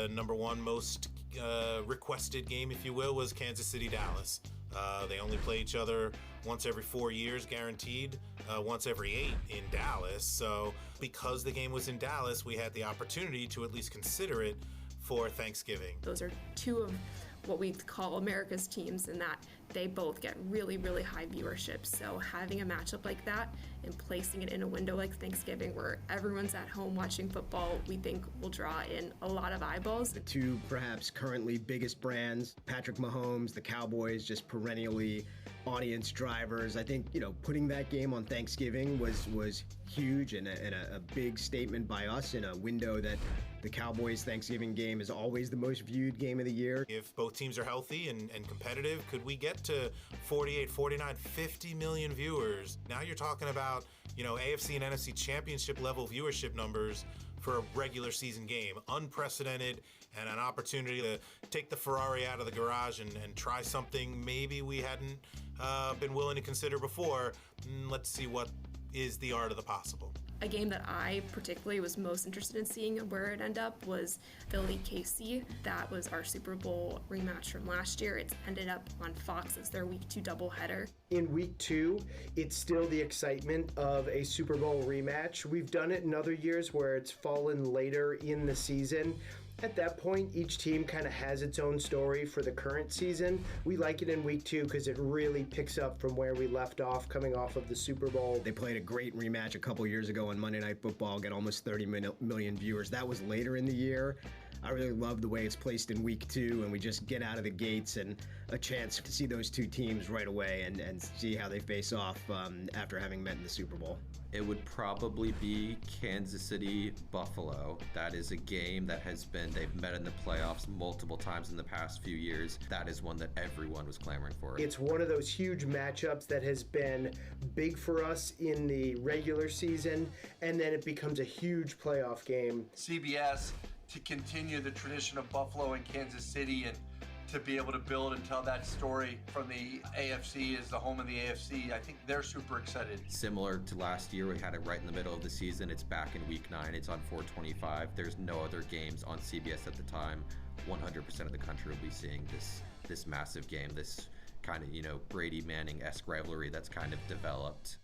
the number one most requested game, if you will, was Kansas City-Dallas. They only play each other once every 4 years, guaranteed, once every 8 in Dallas. So because the game was in Dallas, we had the opportunity to at least consider it for Thanksgiving. Those are two of what we call America's teams, in that they both get really, really high viewership. So having a matchup like that and placing it in a window like Thanksgiving where everyone's at home watching football, we think will draw in a lot of eyeballs. The two perhaps currently biggest brands, Patrick Mahomes, the Cowboys, just perennially audience drivers. I think, putting that game on Thanksgiving was huge and a big statement by us in a window that the Cowboys Thanksgiving game is always the most viewed game of the year. If both teams are healthy and competitive, could we get to 48, 49, 50 million viewers? Now you're talking about, AFC and NFC championship level viewership numbers for a regular season game. Unprecedented, and an opportunity to take the Ferrari out of the garage and try something maybe we hadn't been willing to consider before. Let's see what is the art of the possible. A game that I particularly was most interested in seeing where it ended up was Philly-KC. That was our Super Bowl rematch from last year. It's ended up on Fox as their Week 2 doubleheader. In Week 2, it's still the excitement of a Super Bowl rematch. We've done it in other years where it's fallen later in the season. At that point, each team kind of has its own story for the current season. We like it in Week 2 because it really picks up from where we left off coming off of the Super Bowl. They played a great rematch a couple years ago on Monday Night Football, got almost 30 million viewers. That was later in the year. I really love the way it's placed in Week 2, and we just get out of the gates and a chance to see those two teams right away and see how they face off after having met in the Super Bowl. It would probably be Kansas City Buffalo. That is a game that they've met in the playoffs multiple times in the past few years. That is one that everyone was clamoring for. It's one of those huge matchups that has been big for us in the regular season, and then it becomes a huge playoff game. CBS, to continue the tradition of Buffalo and Kansas City and to be able to build and tell that story from the AFC as the home of the AFC, I think they're super excited. Similar to last year, we had it right in the middle of the season. It's back in Week 9. It's on 425. There's no other games on CBS at the time. 100% of the country will be seeing this massive game, this kind of, Brady Manning-esque rivalry that's kind of developed